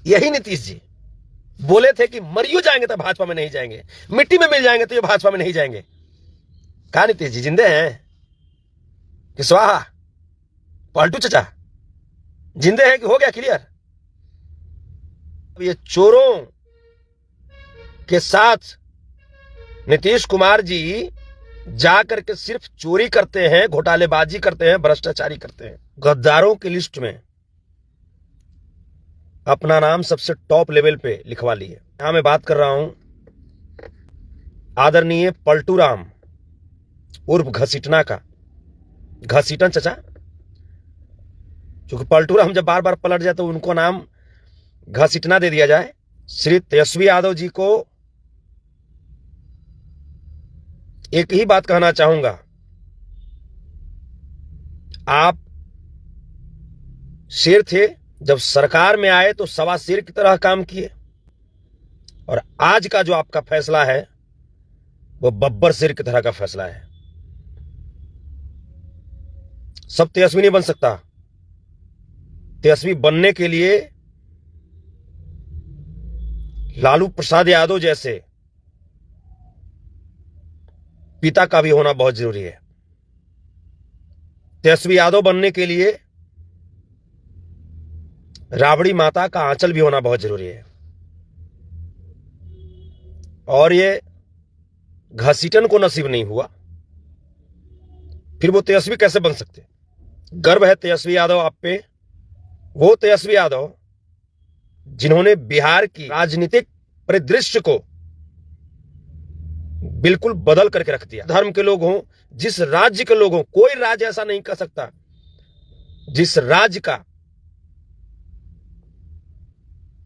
यही नीतीश जी बोले थे कि मरियो जाएंगे तो भाजपा में नहीं जाएंगे, मिट्टी में मिल जाएंगे तो ये भाजपा में नहीं जाएंगे। कहा नीतीश जी जिंदे हैं कि स्वाहा? पलटू चचा जिंदे हैं कि हो गया क्लियर? ये चोरों के साथ नीतीश कुमार जी जा करके सिर्फ चोरी करते हैं, घोटालेबाजी करते हैं, भ्रष्टाचारी करते हैं। गद्दारों की लिस्ट में अपना नाम सबसे टॉप लेवल पे लिखवा लिए। यहां मैं बात कर रहा हूं आदरणीय पलटू राम उर्फ घसीटना का। घसीटन चचा, क्योंकि पलटू राम जब बार बार पलट जाए तो उनको नाम घसीटना दे दिया जाए। श्री तेजस्वी यादव जी को एक ही बात कहना चाहूंगा, आप शेर थे, जब सरकार में आए तो सवा शेर की तरह काम किए, और आज का जो आपका फैसला है वो बब्बर शेर की तरह का फैसला है। सब तेजस्वी नहीं बन सकता। तेजस्वी बनने के लिए लालू प्रसाद यादव जैसे पिता का भी होना बहुत जरूरी है। तेजस्वी यादव बनने के लिए राबड़ी माता का आंचल भी होना बहुत जरूरी है। और ये घसीटन को नसीब नहीं हुआ, फिर वो तेजस्वी कैसे बन सकते? गर्व है तेजस्वी यादव आप पे, वो तेजस्वी यादव जिन्होंने बिहार की राजनीतिक परिदृश्य को बिल्कुल बदल करके रख दिया। धर्म के लोग हों, जिस राज्य के लोग हों, कोई राज्य ऐसा नहीं कर सकता जिस राज्य का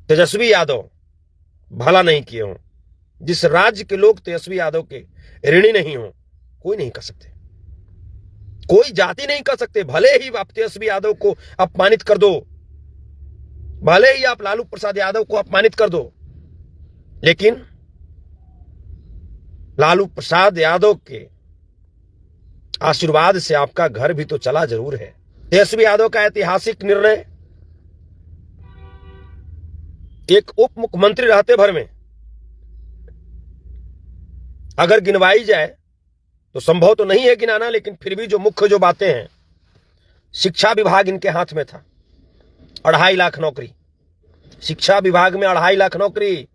तेजस्वी यादव भला नहीं किए हों, जिस राज्य के लोग तेजस्वी यादव के ऋणी नहीं हों, कोई नहीं कर सकते। कोई जाति नहीं कर सकते। भले ही आप तेजस्वी यादव को अपमानित कर दो, भले ही आप लालू प्रसाद यादव को अपमानित कर दो, लेकिन लालू प्रसाद यादव के आशीर्वाद से आपका घर भी तो चला जरूर है। तेजस्वी यादव का ऐतिहासिक निर्णय, एक उप मुख्यमंत्री रहते भर में अगर गिनवाई जाए तो संभव तो नहीं है गिनाना, लेकिन फिर भी जो मुख्य जो बातें हैं, शिक्षा विभाग इनके हाथ में था, 2.5 लाख नौकरी, शिक्षा विभाग में 2.5 लाख नौकरी।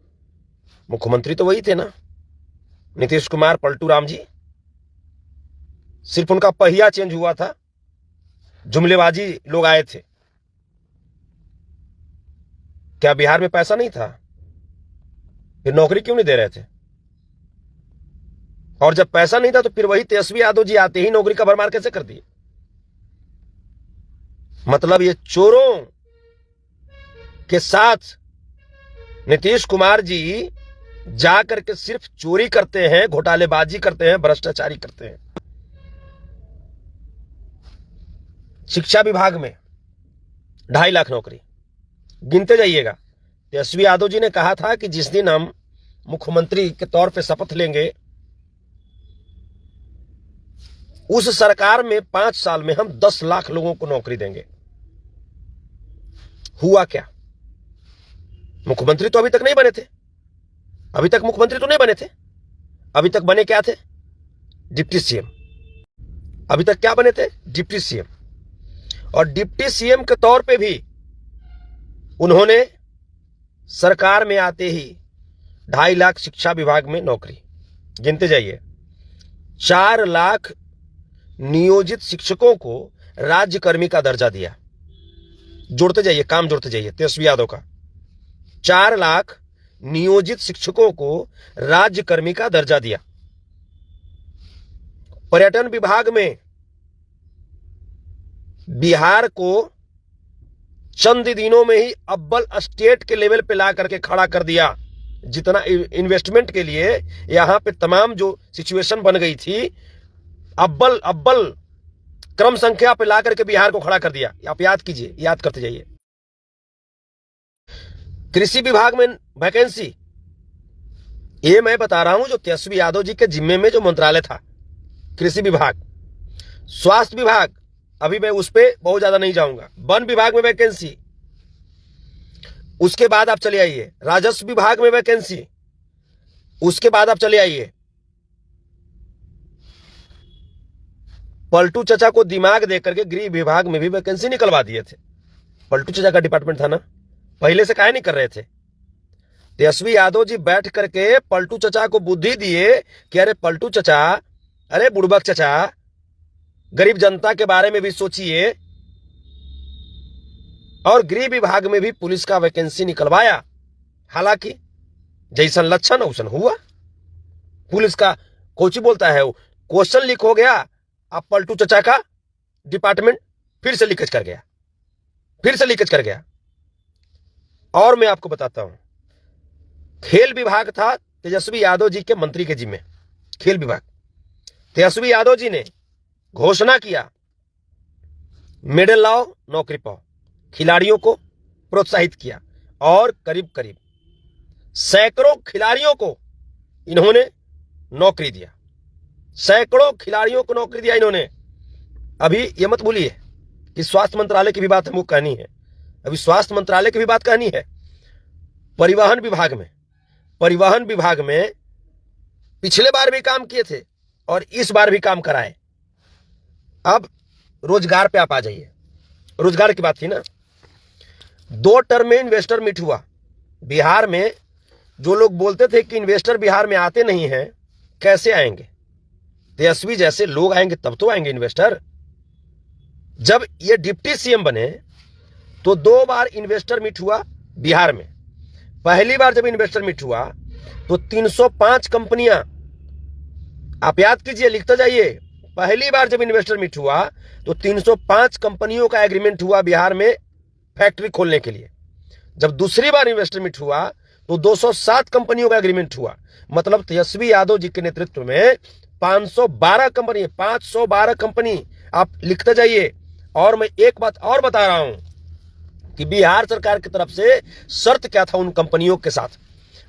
मुख्यमंत्री तो वही थे ना, नीतीश कुमार, पलटू राम जी। सिर्फ उनका पहिया चेंज हुआ था, जुमलेबाजी लोग आए थे। क्या बिहार में पैसा नहीं था? फिर नौकरी क्यों नहीं दे रहे थे? और जब पैसा नहीं था तो फिर वही तेजस्वी यादव जी आते ही नौकरी का भरमार कैसे कर दिए? मतलब ये चोरों के साथ नीतीश कुमार जी जा करके सिर्फ चोरी करते हैं, घोटालेबाजी करते हैं, भ्रष्टाचारी करते हैं। शिक्षा विभाग में 2.5 लाख नौकरी, गिनते जाइएगा। तेजस्वी यादव जी ने कहा था कि जिस दिन हम मुख्यमंत्री के तौर पे शपथ लेंगे, उस सरकार में 5 साल में हम 10 लाख लोगों को नौकरी देंगे। हुआ क्या? मुख्यमंत्री तो अभी तक नहीं बने थे। अभी तक मुख्यमंत्री तो नहीं बने थे। अभी तक बने क्या थे? Deputy CM. अभी तक क्या बने थे? Deputy CM. और डिप्टी सीएम के तौर पे भी उन्होंने सरकार में आते ही 2.5 लाख शिक्षा विभाग में नौकरी, गिनते जाइए। 4 लाख नियोजित शिक्षकों को राज्यकर्मी का दर्जा दिया। जोड़ते जाइए, काम जोड़ते जाइए। तेजस्वी यादव का 4 लाख नियोजित शिक्षकों को राज्यकर्मी का दर्जा दिया। पर्यटन विभाग में बिहार को चंद दिनों में ही अव्वल स्टेट के लेवल पे ला करके खड़ा कर दिया। जितना इन्वेस्टमेंट के लिए यहां पे तमाम जो सिचुएशन बन गई थी, अव्वल क्रम संख्या पे ला करके बिहार को खड़ा कर दिया। आप याद कीजिए, याद करते जाइए। कृषि विभाग में वैकेंसी, ये मैं बता रहा हूं जो तेजस्वी यादव जी के जिम्मे में जो मंत्रालय था, कृषि विभाग। स्वास्थ्य विभाग, अभी मैं उस पर बहुत ज्यादा नहीं जाऊंगा। वन विभाग में वैकेंसी, उसके बाद आप चले आइए राजस्व विभाग में वैकेंसी, उसके बाद आप चले आइए पलटू चचा को दिमाग देकर के गृह विभाग में भी वैकेंसी निकलवा दिए थे। पलटू चचा का डिपार्टमेंट था ना, पहले से काहे नहीं कर रहे थे? तेजस्वी यादव जी बैठ करके पलटू चचा को बुद्धि दिए कि अरे पलटू चचा, अरे बुड़बक चचा, गरीब जनता के बारे में भी सोचिए। और गृह विभाग में भी पुलिस का वैकेंसी निकलवाया। हालांकि जैसन लक्षण वैसन हुआ। पुलिस का कोची बोलता है, क्वेश्चन लीक हो गया, अब पलटू चचा का डिपार्टमेंट फिर से लीकेज कर गया, फिर से लीकेज कर गया। और मैं आपको बताता हूं, खेल विभाग था तेजस्वी यादव जी के मंत्री के जिम्मे। खेल विभाग तेजस्वी यादव जी ने घोषणा किया, मेडल लाओ नौकरी पाओ, खिलाड़ियों को प्रोत्साहित किया और करीब करीब सैकड़ों खिलाड़ियों को इन्होंने नौकरी दिया, सैकड़ों खिलाड़ियों को नौकरी दिया इन्होंने। अभी ये मत भूलिए कि स्वास्थ्य मंत्रालय की भी बात हमको कहनी है, अभी स्वास्थ्य मंत्रालय की भी बात कहनी है। परिवहन विभाग में पिछले बार भी काम किए थे और इस बार भी काम कराए। अब रोजगार पे आप आ जाइए, रोजगार की बात थी ना। 2 टर्म में इन्वेस्टर मीट हुआ बिहार में। जो लोग बोलते थे कि इन्वेस्टर बिहार में आते नहीं हैं, कैसे आएंगे? तेजस्वी जैसे लोग आएंगे तब तो आएंगे इन्वेस्टर। जब ये डिप्टी सीएम बने तो 2 बार इन्वेस्टर मीट हुआ बिहार में। पहली बार जब इन्वेस्टर मीट हुआ तो 305 कंपनियां, आप याद कीजिए, लिखते जाइए। पहली बार जब इन्वेस्टर मीट हुआ तो 305 कंपनियों का एग्रीमेंट हुआ बिहार में फैक्ट्री खोलने के लिए। जब दूसरी बार इन्वेस्टर मीट हुआ तो 207 कंपनियों का एग्रीमेंट हुआ। मतलब तेजस्वी यादव जी के नेतृत्व में 512 कंपनी, आप लिखते जाइए। और मैं एक बात और बता रहा हूं कि बिहार सरकार की तरफ से शर्त क्या था उन कंपनियों के साथ।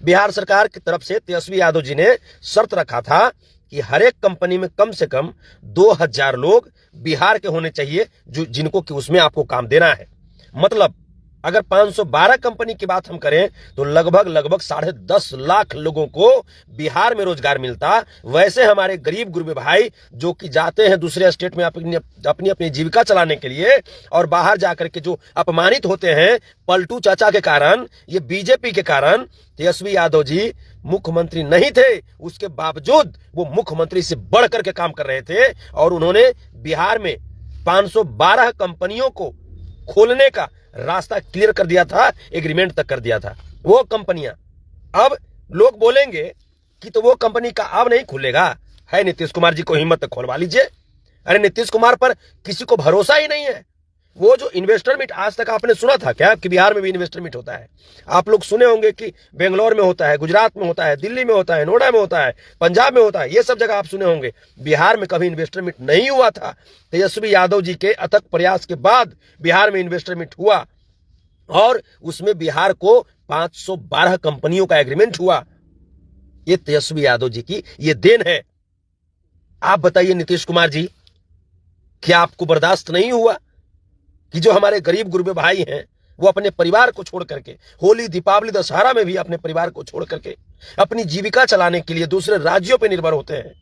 बिहार सरकार की तरफ से तेजस्वी यादव जी ने शर्त रखा था कि हर एक कंपनी में कम से कम 2000 लोग बिहार के होने चाहिए, जिनको कि उसमें आपको काम देना है। मतलब अगर 512 कंपनी की बात हम करें तो लगभग 10.5 लाख लोगों को बिहार में रोजगार मिलता। वैसे हमारे गरीब गुरबे भाई जो कि जाते हैं दूसरे स्टेट में अपनी जीविका चलाने के लिए और बाहर जाकर के जो अपमानित होते हैं पलटू चाचा के कारण, ये बीजेपी के कारण। तेजस्वी यादव जी मुख्यमंत्री नहीं थे, उसके बावजूद वो मुख्यमंत्री से बढ़ करके काम कर रहे थे और उन्होंने बिहार में 512 कंपनियों को खोलने का रास्ता क्लियर कर दिया था, एग्रीमेंट तक कर दिया था। वो कंपनियां, अब लोग बोलेंगे कि तो वो कंपनी का अब नहीं खुलेगा, है नीतीश कुमार जी को हिम्मत तक खोलवा लीजिए। अरे नीतीश कुमार पर किसी को भरोसा ही नहीं है। वो जो इन्वेस्टर मीट, आज तक आपने सुना था क्या कि बिहार में भी इन्वेस्टर मीट होता है? आप लोग सुने होंगे कि बेंगलोर में होता है, गुजरात में होता है, दिल्ली में होता है, नोएडा में होता है, पंजाब में होता है, ये सब जगह आप सुने होंगे। बिहार में कभी इन्वेस्टर मीट नहीं हुआ था। तेजस्वी यादव जी के अथक प्रयास के बाद बिहार में इन्वेस्टर मीट हुआ और उसमें बिहार को 512 कंपनियों का एग्रीमेंट हुआ। ये तेजस्वी यादव जी की ये देन है। आप बताइए नीतीश कुमार जी, क्या आपको बर्दाश्त नहीं हुआ कि जो हमारे गरीब गुरबे भाई हैं वो अपने परिवार को छोड़ करके होली, दीपावली, दशहरा में भी अपने परिवार को छोड़ करके अपनी जीविका चलाने के लिए दूसरे राज्यों पे निर्भर होते हैं,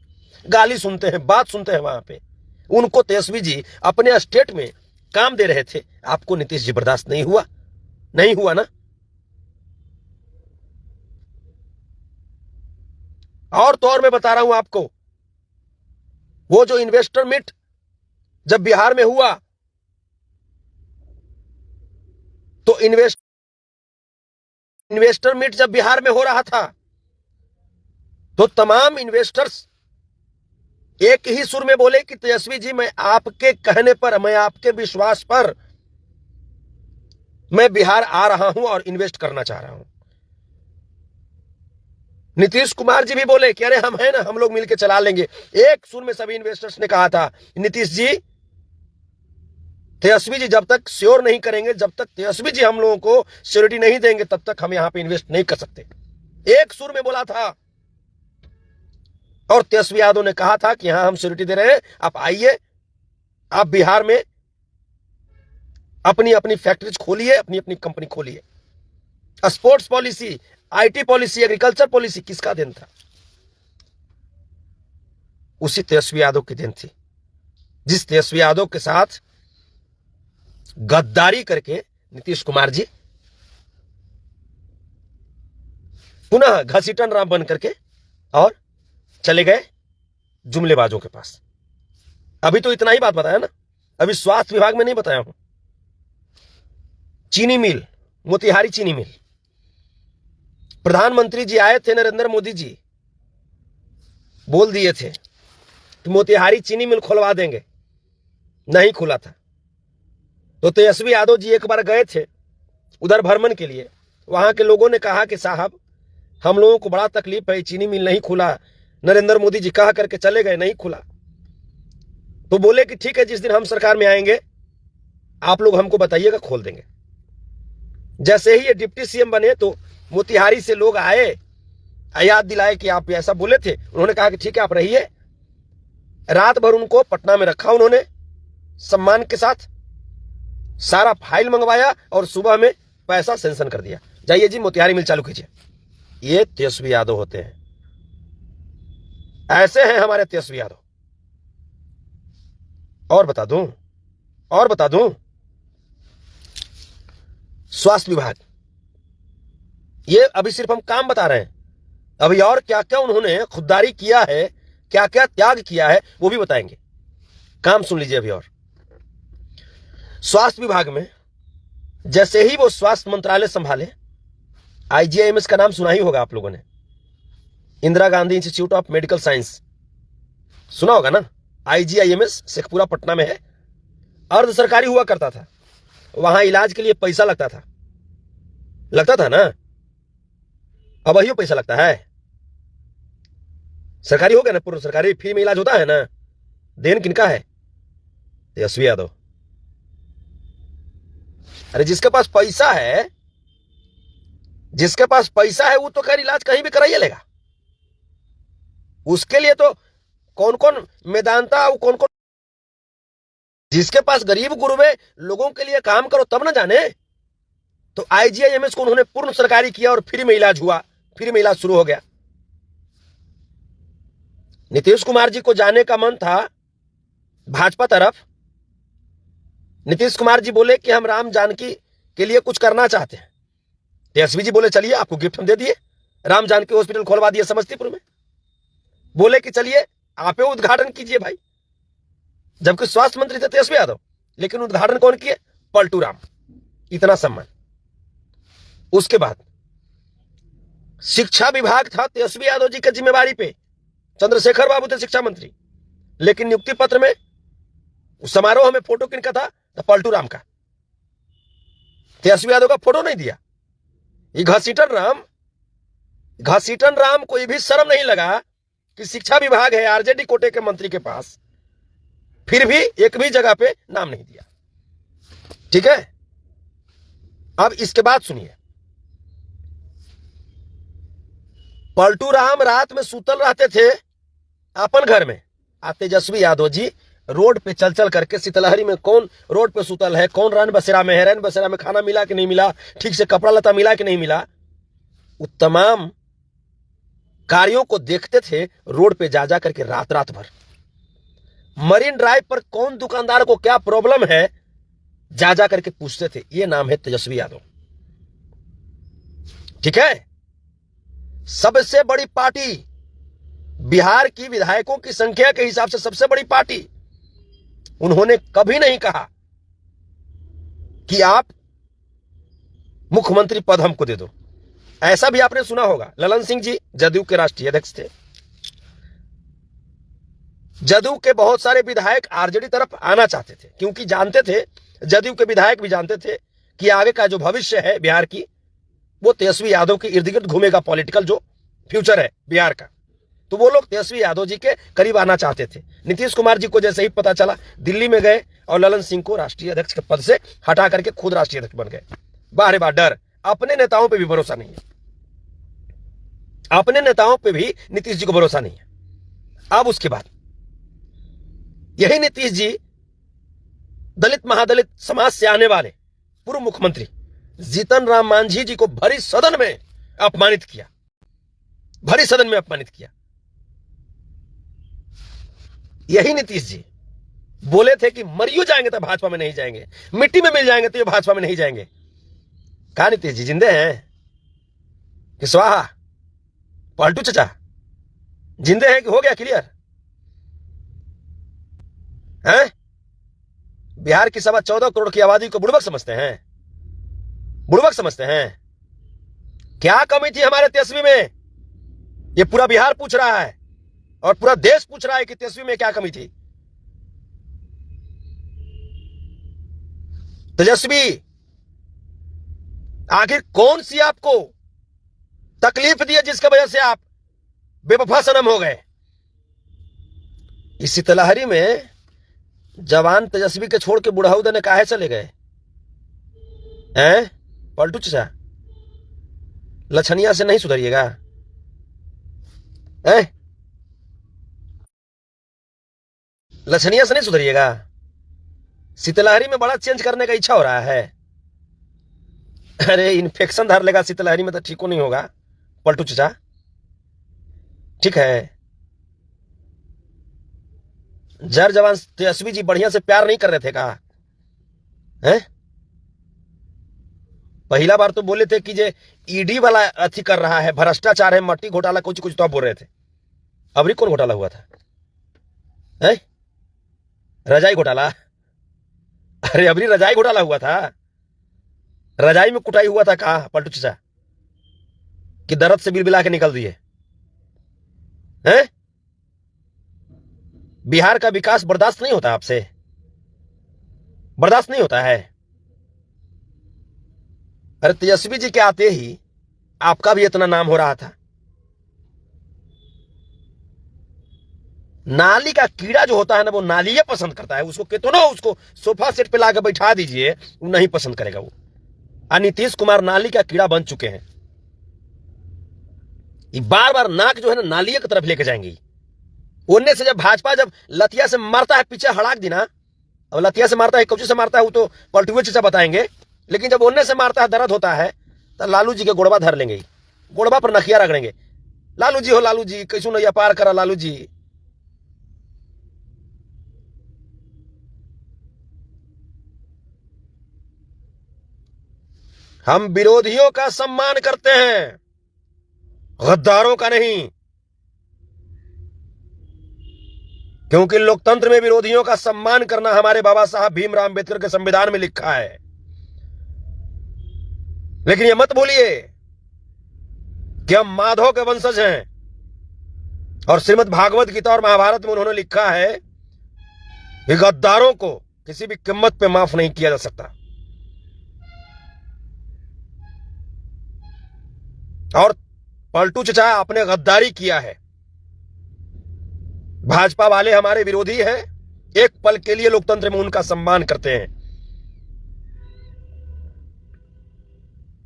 गाली सुनते हैं, बात सुनते हैं वहां पे। उनको तेजस्वी जी अपने स्टेट में काम दे रहे थे। आपको नीतीश जी बर्दाश्त नहीं हुआ? नहीं हुआ ना। और तो और मैं बता रहा हूं आपको, वो जो इन्वेस्टर मीट जब बिहार में हुआ तो इन्वेस्टर मीट जब बिहार में हो रहा था तो तमाम इन्वेस्टर्स एक ही सुर में बोले कि तेजस्वी जी, मैं आपके कहने पर, मैं आपके विश्वास पर मैं बिहार आ रहा हूं और इन्वेस्ट करना चाह रहा हूं। नीतीश कुमार जी भी बोले कि अरे हम हैं ना, हम लोग मिलकर चला लेंगे। एक सुर में सभी इन्वेस्टर्स ने कहा था, नीतीश जी, तेजस्वी जी जब तक श्योर नहीं करेंगे, जब तक तेजस्वी जी हम लोगों को श्योरिटी नहीं देंगे, तब तक हम यहां पे इन्वेस्ट नहीं कर सकते। एक सुर में बोला था। और तेजस्वी यादव ने कहा था कि यहां हम श्योरिटी दे रहे हैं, आप आइए, आप बिहार में अपनी अपनी फैक्ट्रीज खोलिए, अपनी अपनी कंपनी खोलिए। Sports policy, IT policy, agriculture policy किसका देन था? उसी तेजस्वी यादव की देन थी, जिस तेजस्वी यादव के साथ गद्दारी करके नीतीश कुमार जी पुनः घसीटन राम बन करके और चले गए जुमलेबाजों के पास। अभी तो इतना ही बात बताया ना, अभी स्वास्थ्य विभाग में नहीं बताया हूं। चीनी मिल, मोतिहारी चीनी मिल, प्रधानमंत्री जी आए थे, नरेंद्र मोदी जी बोल दिए थे कि मोतिहारी चीनी मिल खुलवा देंगे, नहीं खुला था। तो तेजस्वी यादव जी एक बार गए थे उधर भ्रमण के लिए, वहां के लोगों ने कहा कि साहब हम लोगों को बड़ा तकलीफ है, चीनी मिल नहीं खुला, नरेंद्र मोदी जी कहा करके चले गए, नहीं खुला। तो बोले कि ठीक है, जिस दिन हम सरकार में आएंगे आप लोग हमको बताइएगा, खोल देंगे। जैसे ही ये डिप्टी सीएम बने तो मोतिहारी से लोग आए, याद दिलाए कि आप ऐसा बोले थे। उन्होंने कहा कि ठीक है आप रहिए। रात भर उनको पटना में रखा उन्होंने सम्मान के साथ, सारा फाइल मंगवाया और सुबह में पैसा सेंक्शन कर दिया, जाइए जी मोतिहारी मिल चालू कीजिए। ये तेजस्वी यादव होते हैं, ऐसे हैं हमारे तेजस्वी यादव। और बता दूं स्वास्थ्य विभाग, ये अभी सिर्फ हम काम बता रहे हैं, अभी और क्या क्या उन्होंने खुददारी किया है, क्या क्या त्याग किया है वो भी बताएंगे। काम सुन लीजिए अभी। और स्वास्थ्य विभाग में जैसे ही वो स्वास्थ्य मंत्रालय संभाले, आईजीआईएमएस का नाम सुना ही होगा आप लोगों ने, Indira Gandhi institute of medical science सुना होगा ना। आईजीआईएमएस शेखपुरा पटना में है, अर्ध सरकारी हुआ करता था, वहां इलाज के लिए पैसा लगता था ना। अब वही पैसा लगता है, सरकारी हो गया ना, पूर्ण सरकारी, फ्री में इलाज होता है ना। देन किनका है? तेजस्वी यादव। अरे जिसके पास पैसा है वो तो खैर इलाज कहीं भी कराइए लेगा। उसके लिए तो कौन कौन मेदांता, कौन कौन, जिसके पास गरीब गुरबे लोगों के लिए काम करो तब ना जाने। तो आईजीआईएमएस को उन्होंने पूर्ण सरकारी किया और फ्री में इलाज हुआ, फ्री में इलाज शुरू हो गया। नीतीश कुमार जी को जाने का मन था भाजपा तरफ। नीतीश कुमार जी बोले कि हम राम जानकी के लिए कुछ करना चाहते हैं। तेजस्वी जी बोले चलिए आपको गिफ्ट हम दे दिए, राम जानकी हॉस्पिटल खोलवा दिए समस्तीपुर में। बोले कि चलिए आप उद्घाटन कीजिए भाई, जबकि स्वास्थ्य मंत्री थे तेजस्वी यादव, लेकिन उद्घाटन कौन किए? पलटू राम। इतना सम्मान। उसके बाद शिक्षा विभाग था तेजस्वी यादव जी के जिम्मेवारी पे, चंद्रशेखर बाबू थे शिक्षा मंत्री, लेकिन नियुक्ति पत्र में समारोह में फोटो किनका था? तो पलटू राम का। तेजस्वी यादव का फोटो नहीं दिया। ये घसीटन राम को ये भी शर्म नहीं लगा कि शिक्षा विभाग है आरजेडी कोटे के मंत्री के पास, फिर भी एक भी जगह पे नाम नहीं दिया। ठीक है, अब इसके बाद सुनिए। पलटू राम रात में सुतल रहते थे अपन घर में, तेजस्वी यादव जी रोड पे चल चल करके, शीतलहरी में कौन रोड पे सुतल है, कौन रैन बसेरा में है, रैन बसेरा में खाना मिला कि नहीं मिला, ठीक से कपड़ा लता मिला कि नहीं मिला, वो तमाम कार्यों को देखते थे रोड पे जा जा करके रात भर। मरीन ड्राइव पर कौन दुकानदार को क्या प्रॉब्लम है जा जा करके पूछते थे। ये नाम है तेजस्वी यादव। ठीक है, सबसे बड़ी पार्टी, बिहार की विधायकों की संख्या के हिसाब से सबसे बड़ी पार्टी, उन्होंने कभी नहीं कहा कि आप मुख्यमंत्री पद हमको दे दो। ऐसा भी आपने सुना होगा, ललन सिंह जी जदयू के राष्ट्रीय अध्यक्ष थे, जदयू के बहुत सारे विधायक आरजेडी तरफ आना चाहते थे, क्योंकि जानते थे, जदयू के विधायक भी जानते थे कि आगे का जो भविष्य है बिहार की, वो तेजस्वी यादव के इर्द गिर्द घूमेगा, पॉलिटिकल जो फ्यूचर है बिहार का। तो वो लोग तेजस्वी यादव जी के करीब आना चाहते थे। नीतीश कुमार जी को जैसे ही पता चला, दिल्ली में गए और ललन सिंह को राष्ट्रीय अध्यक्ष के पद से हटा करके खुद राष्ट्रीय अध्यक्ष बन गए। बाहरे बार डर, अपने नेताओं पे भी भरोसा नहीं है, अपने नेताओं पे भी नीतीश जी को भरोसा नहीं है। अब उसके बाद यही नीतीश जी दलित महादलित समाज से आने वाले पूर्व मुख्यमंत्री जीतन राम मांझी जी को भरी सदन में अपमानित किया, भरी सदन में अपमानित किया। यही नीतीश जी बोले थे कि मरियो जाएंगे तो भाजपा में नहीं जाएंगे, मिट्टी में मिल जाएंगे तो ये भाजपा में नहीं जाएंगे। कहा नीतीश जी जिंदे हैं कि स्वाहा? पलटू चचा जिंदे हैं कि हो गया क्लियर? हैं? बिहार की 14.25 करोड़ की आबादी को बुड़बक समझते हैं, बुड़बक समझते हैं? क्या कमी थी हमारे तेजस्वी में? ये पूरा बिहार पूछ रहा है और पूरा देश पूछ रहा है कि तेजस्वी में क्या कमी थी। तेजस्वी आखिर कौन सी आपको तकलीफ दी है जिसकी वजह से आप बेवफा सनम हो गए? इस शीतलहरी में जवान तेजस्वी के छोड़ के बुढ़ाऊ देने काहे चले गए हैं? पलटू चाचा लछनिया से नहीं सुधरिएगा? लछनिया से नहीं सुधरिएगा? शीतलहरी में बड़ा चेंज करने का इच्छा हो रहा है। अरे इन्फेक्शन धर लेगा शीतलहरी में तो ठीक नहीं होगा पलटू चाचा। ठीक है, जर जवान तेजस्वी जी बढ़िया से प्यार नहीं कर रहे थे का? हैं? पहला बार तो बोले थे कि जे ईडी वाला अथी कर रहा है, भ्रष्टाचार है, मट्टी घोटाला, कुछ कुछ तो आप बोल रहे थे। अबरी कौन घोटाला हुआ था? हैं? रजाई घोटाला? अरे अबरी रजाई घोटाला हुआ था। रजाई में कुटाई हुआ था कहा पलटू चाचा कि दर्द से बिलबिला के निकल दिए हैं? बिहार का विकास बर्दाश्त नहीं होता आपसे? बर्दाश्त नहीं होता है? अरे तेजस्वी जी के आते ही आपका भी इतना नाम हो रहा था। नाली का कीड़ा जो होता है ना वो नालिये पसंद करता है। उसको कितना उसको सोफा सेट पे लाकर बैठा दीजिए वो नहीं पसंद करेगा वो। नीतीश कुमार नाली का कीड़ा बन चुके हैं। ये बार बार नाक जो है ना नालिये की तरफ लेके जाएंगे। उनने से जब भाजपा जब लतिया से मारता है पीछे हड़ाक देना, और लतिया से मारता है कौची से मारता है वो तो पलटुए चाचा बताएंगे, लेकिन जब उनने से मारता है दर्द होता है तो लालू जी के गोड़बा धर लेंगे, गोड़बा पर नखिया रगड़ेंगे। लालू जी हो लालू जी, कैसू नैया पार करा लालू जी। हम विरोधियों का सम्मान करते हैं, गद्दारों का नहीं, क्योंकि लोकतंत्र में विरोधियों का सम्मान करना हमारे बाबा साहब भीमराव अंबेडकर के संविधान में लिखा है। लेकिन यह मत भूलिए कि हम माधव के वंशज हैं और श्रीमद् भागवत गीता और महाभारत में उन्होंने लिखा है कि गद्दारों को किसी भी कीमत पे माफ नहीं किया जा सकता। और पलटू चाचा आपने गद्दारी किया है। भाजपा वाले हमारे विरोधी हैं, एक पल के लिए लोकतंत्र में उनका सम्मान करते हैं,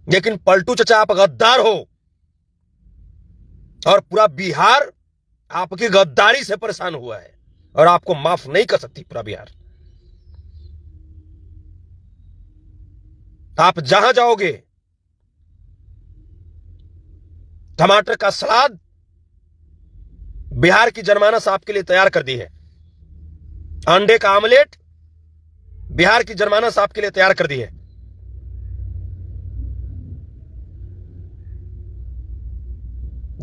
लेकिन पलटू चाचा आप गद्दार हो और पूरा बिहार आपकी गद्दारी से परेशान हुआ है और आपको माफ नहीं कर सकती पूरा बिहार। आप जहां जाओगे टमाटर का सलाद बिहार की जनमानस आपके लिए तैयार कर दी है, अंडे का आमलेट बिहार की जनमानस आपके लिए तैयार कर दी है।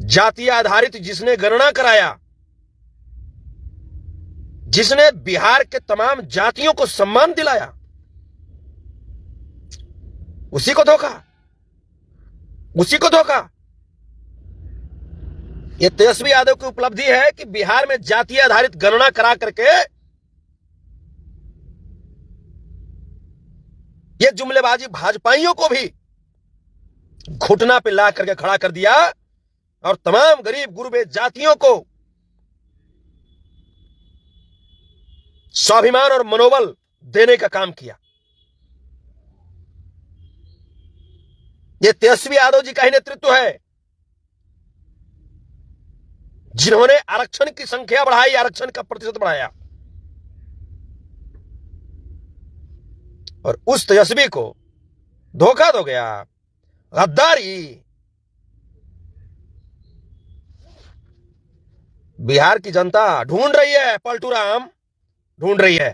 जातीय आधारित जिसने गणना कराया, जिसने बिहार के तमाम जातियों को सम्मान दिलाया, उसी को धोखा, उसी को धोखा। यह तेजस्वी यादव की उपलब्धि है कि बिहार में जातीय आधारित गणना करा करके ये जुमलेबाजी भाजपाइयों को भी घुटना पे ला करके खड़ा कर दिया और तमाम गरीब गुरबे जातियों को स्वाभिमान और मनोबल देने का काम किया। यह तेजस्वी यादव जी का ही नेतृत्व है जिन्होंने आरक्षण की संख्या बढ़ाई, आरक्षण का प्रतिशत बढ़ाया। और उस तेजस्वी को धोखा दोगे आप, गद्दारी। बिहार की जनता ढूंढ रही है, पलटू राम ढूंढ रही है।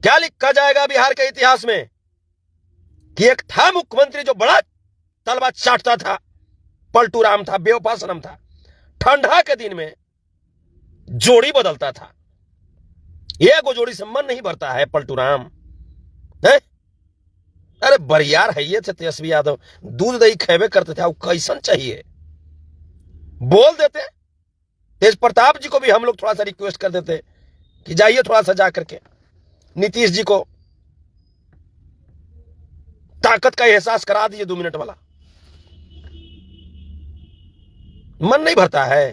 क्या लिखा जाएगा बिहार के इतिहास में कि एक था मुख्यमंत्री जो बड़ा तलवा चाटता था, पलटू राम था, बेवफा सनम था, ठंडा के दिन में जोड़ी बदलता था। ये जोड़ी से मन नहीं भरता है पलटू राम है? अरे बरियार है ये थे तेजस्वी यादव, दूध दही खेबे करते थे, अब कैसन चाहिए बोल देते। तेज प्रताप जी को भी हम लोग थोड़ा सा रिक्वेस्ट कर देते कि जाइए थोड़ा सा जा करके नीतीश जी को ताकत का एहसास करा दीजिए 2 मिनट वाला। मन नहीं भरता है।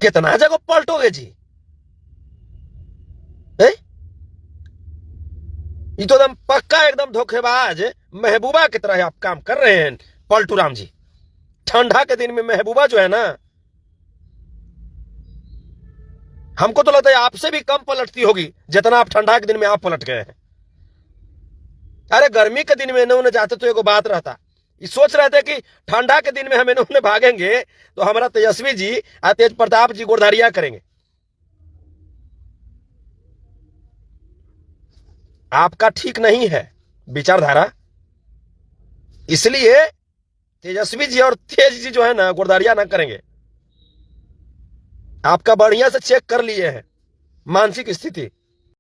कितना जगह पलटोगे जी? ये तो एकदम पक्का एकदम धोखेबाज महबूबा की तरह आप काम कर रहे हैं पलटू राम जी। ठंडा के दिन में महबूबा जो है ना, हमको तो लगता है आपसे भी कम पलटती होगी जितना आप ठंडा के दिन में आप पलट गए हैं। अरे गर्मी के दिन में इन्होंने जाते तो एगो बात रहता, ये सोच रहे थे कि ठंडा के दिन में हम इन्होंने भागेंगे तो हमारा तेजस्वी जी और तेज प्रताप जी गोरधारिया करेंगे। आपका ठीक नहीं है विचारधारा, इसलिए तेजस्वी जी और तेज जी जो है ना गोरधारिया ना करेंगे। आपका बढ़िया से चेक कर लिए हैं मानसिक स्थिति।